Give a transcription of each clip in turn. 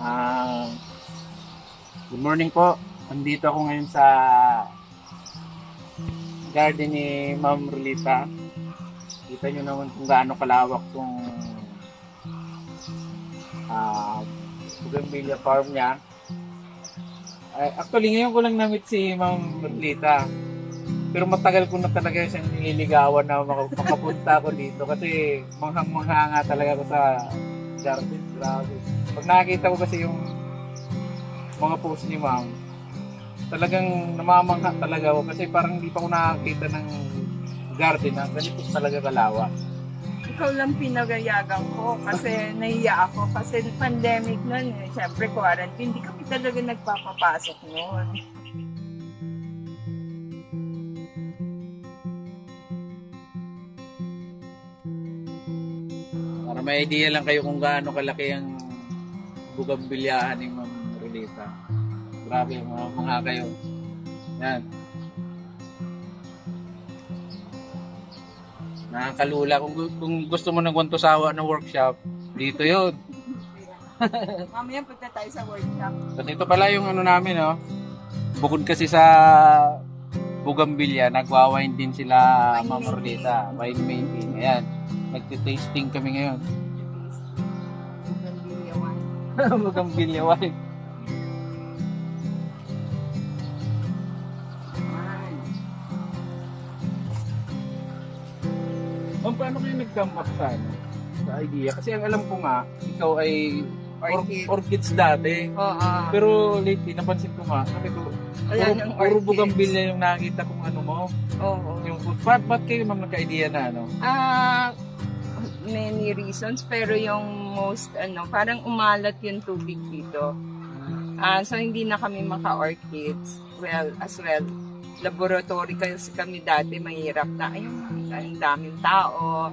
Ah, Good morning po. Nandito ako ngayon sa garden ni Ma'am Rolita. Kita nyo naman kung gaano kalawak tong bougainvillea farm niya. Actually, ngayon ko lang na-meet si Ma'am Rolita. Pero matagal ko na talaga siyang nililigawan na makapunta ko dito kasi manghang-mangha nga talaga ako sa garden. Grabe. Pag nakakita ko kasi yung mga post ni Ma'am, talagang namamangha talaga ako kasi parang hindi pa ako nakakita ng garden na ganito talaga kalawak. Ikaw lang pinagayagan ko kasi nahiya ako kasi pandemic nun eh. Siyempre quarantine, hindi kami talaga nagpapapasok noon. Para may idea lang kayo kung gaano kalaki ang bougainvilleahan ni Ma'am Rolita. Grabe, mga kayo. Yan. Nakakalula. Kung gusto mo ng Wantosawa na workshop, dito yun. Mamaya punta tayo sa workshop. So, dito pala yung ano namin, no? Bukod kasi sa bougainvillea, nagwa-wine din sila, Ma'am Rolita. Wine making. Ayan. Nagtitasting kami ngayon. Bougainvillea wine. Ma'am, paano kayo nag-come up sa idea? Kasi ang alam ko nga, ikaw ay orchids dati. Oo. Pero lately, napansin ko nga, sabi ko, puro bougainvillea yung nakita kong ano mo. Oo. Yung ba't kayo ma'am nagka-idea na ano? Many reasons, pero yung most, parang umalat yung tubig dito. So, hindi na kami maka-orchids. Well, as well, laboratory kasi kami dati, mahirap na, ang daming tao.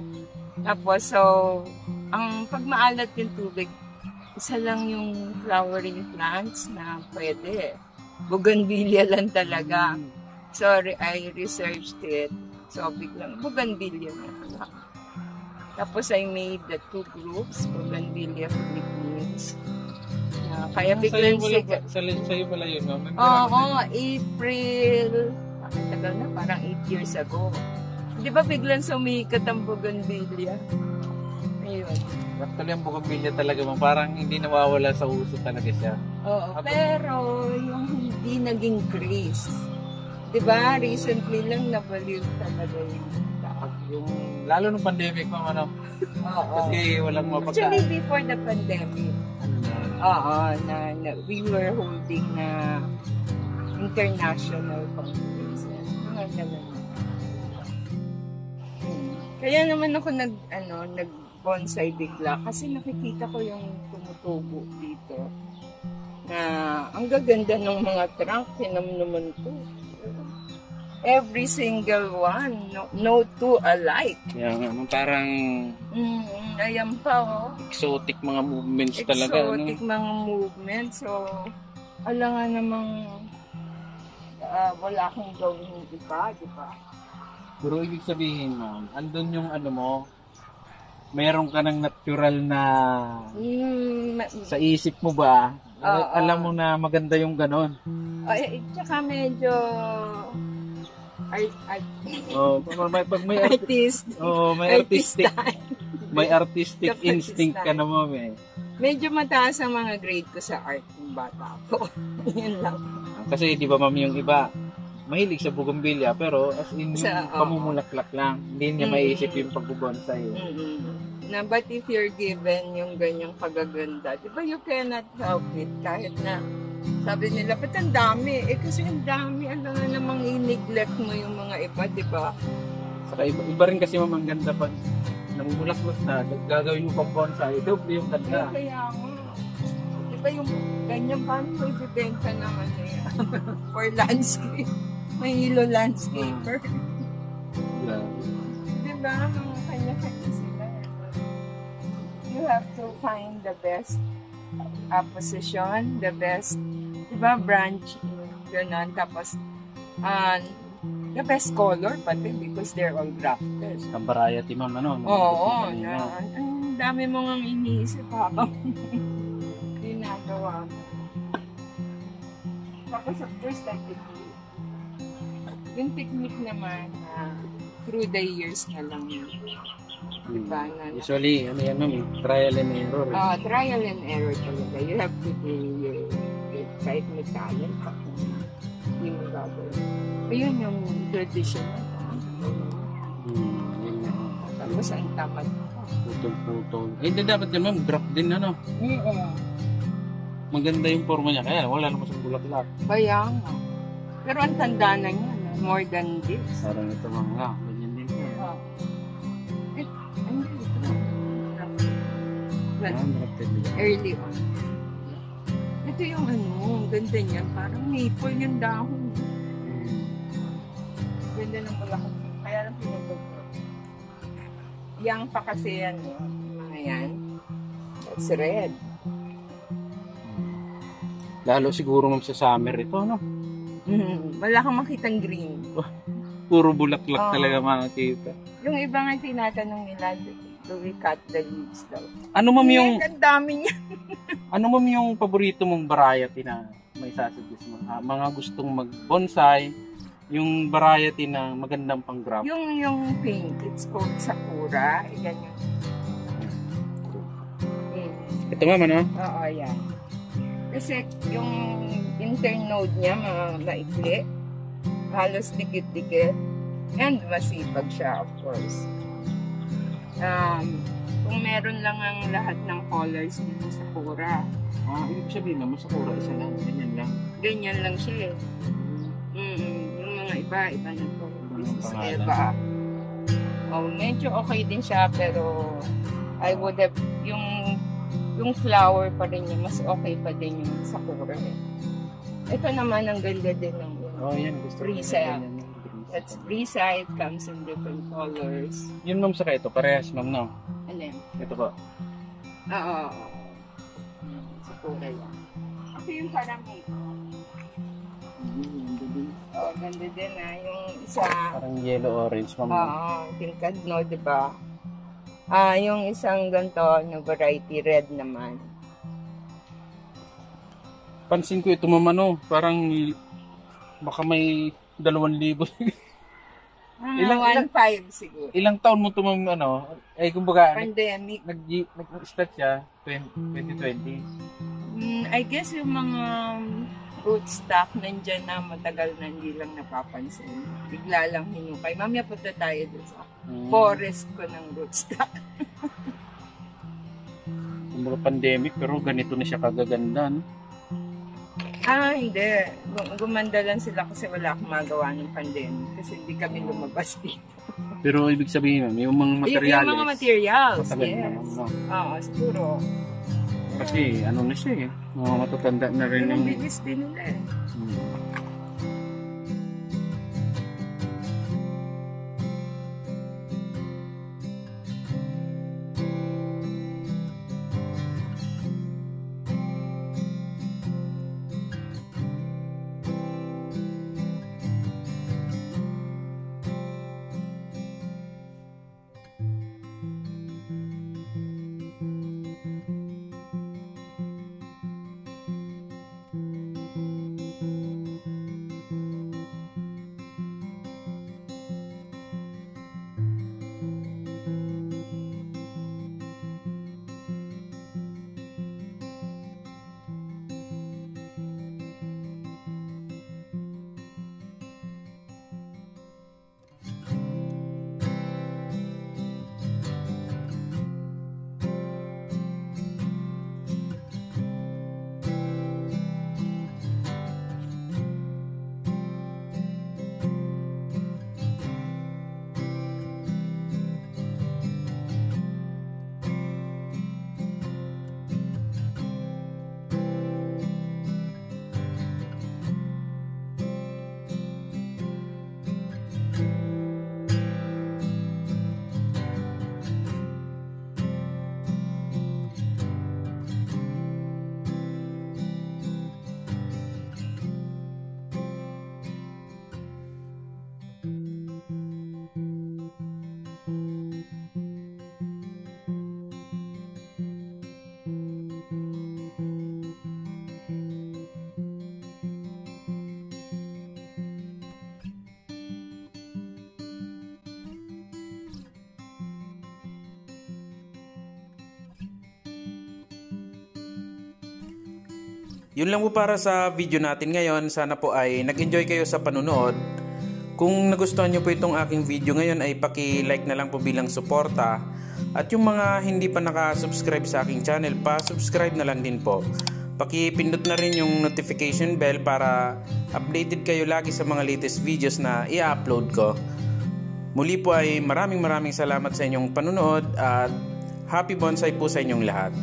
Tapos, so, ang pag maalat yung tubig, isa lang yung flowering plants na pwede. Bougainvillea lang talaga. So, I researched it. So, biglang, bougainvillea na lang. Tapos, I made the two groups, Bougainvillea Philippines. Kaya biglang sa'yo pala yun, no? Oo, April. Tagal na, parang 8 years ago. Di ba biglang sumikat ang bougainvillea? Ayun. Actually, ang bougainvillea talaga, parang hindi nawawala sa uso talaga siya. Oo, pero yung hindi naging craze. Di ba? Recently lang nabaliw talaga yung lalo nung pandemic, ma'am, ano? Oo. Kasi walang mapagka... Actually, before the pandemic, we were holding na international conferences. Mga ganun. Kaya naman ako nag-bonsai bigla kasi nakikita ko yung tumutubo dito na ang gaganda ng mga trunk, naman ko. Every single one, no two alike. Yeah, parang ayan pa, oh. Exotic mga movements talaga. Exotic mga movements. So, alam nga namang wala akong gawin iba, di ba? Pero ibig sabihin, ma'am, andun yung ano mo, meron ka ng natural na sa isip mo ba? Alam mo na maganda yung ganon. Tsaka medyo may artist. May artistic. May artistic instinct ka na, ma'am, eh. Medyo mataas ang mga grade ko sa art ng bata ko. Yan lang. Kasi di ba, ma'am, yung iba mahilig sa bougainvillea pero as in yung pamumulaklak lang. Hindi niya maiisip yung pagbubonsai. But if you're given yung ganyang pagaganda, di ba, you cannot help it kahit na sabi nila, ba't ang dami? Kasi ang dami, ano nga namang i-neglect mo yung mga iba, di ba? Saka iba rin kasi, ma'am, ang ganda pag namumulaklak na, gagawin mo pang bonsai, doble yung ganda. Kaya nga. Di ba yung ganyan, paano mo ibibenta naman yan? For landscape. May hilo landscaper. Yeah. Di ba? Mga kanya-kanya sila. You have to find the best position, the best, diba, branch, gano'n. Tapos, the best color pati because they're all grafted. Ang variety, ma'am, ano? Oo, ang dami mo nga iniisip habang ginagawa magawa mo. Tapos of course, like yung technique naman, through the years na lang yun. Diba? Usually, ano yan, ma'am, trial and error. Trial and error talaga. You have to do your kahit may talent pa. Hindi mo gagawin. Ayun yung traditional. Yun na. Tapos ang tamad. Putol-putol. Hindi dapat yan, ma'am, drop din, ano. Maganda yung forma niya. Kaya wala naman sa bulaklak. Kaya nga. Pero ang tanda na niya, more than this. Parang ito, ma'am, nga. Ganyan din po. Early on. Ito yung ang ganda niyan. Parang maple yung dahon. Ganda ng bulaklak. Kaya lang pinagod ko. Yang pa kasi yan, yung mga yan. That's red. Lalo siguro, ma'am, sa summer ito, no? Wala kang makitang green. Puro bulaklak talaga makikita. Yung iba nga tinatanong nila, do we cut the leaves daw? Ano, ma'am, yung... Ang dami niya. Ano, ma'am, yung paborito mong variety na may sasuggest mo? Mga gustong mag-bonsai, yung variety na magandang pang-graft. Yung pink, it's called Sakura. Yan yung... Ito, ma'am, ano? Oo, yan. Kasi yung internode niya, maikli. Halos dikit-dikit. And masipag siya, of course. Kung meron lang ang lahat ng colors ng Sakura. Ibig sabihin na, Sakura, isa lang. Ganyan lang. Ganyan lang siya eh. Yung mga iba na to. This is pangalan? Eva. Medyo okay din siya, pero I would have, yung flower pa rin niya, mas okay pa din yung Sakura eh. Ito naman, ang ganda din ng Yan. Gusto Brisa. That's Brisa. It comes in different colors. Yun, ma'am, saka ito. Parehas, ma'am, no? Ano yan? Ito po. Oo. Sakura yan. Ito yung parang ganda din yung isa. Parang yellow-orange, ma'am. Tingkad, no, diba? Yung isang ganito, na variety, red naman. Pansin ko ito, ma'am, ano? Parang baka may 2,000. Ilang 1.5 siguro. Ilang taon mo ito, ma'am, ano? Kumbaga, Pandemic. nag-start siya 2020. I guess yung mga rootstock nandyan na matagal na hindi lang napapansin. Bigla lang hinukay. Mamaya punta tayo doon sa forest ko ng rootstock. Kumbaga pandemic, pero ganito na siya kagaganda, no? Hindi. Gumanda lang sila kasi wala akong magawa ng pandemic. Kasi hindi kami lumabas dito. Pero ibig sabihin, yung mga materials. Yung mga materials, matagal yes. naman, no? Oo, siguro. Kasi ano na siya eh. Mga matatanda na rin Ang yung... bilis din nila eh. Yun lang po para sa video natin ngayon. Sana po ay nag-enjoy kayo sa panunood. Kung nagustuhan nyo po itong aking video ngayon ay paki-like na lang po bilang suporta. At yung mga hindi pa naka-subscribe sa aking channel, pa-subscribe na lang din po. Paki-pindot na rin yung notification bell para updated kayo lagi sa mga latest videos na i-upload ko. Muli po ay maraming salamat sa inyong panunood at happy bonsai po sa inyong lahat.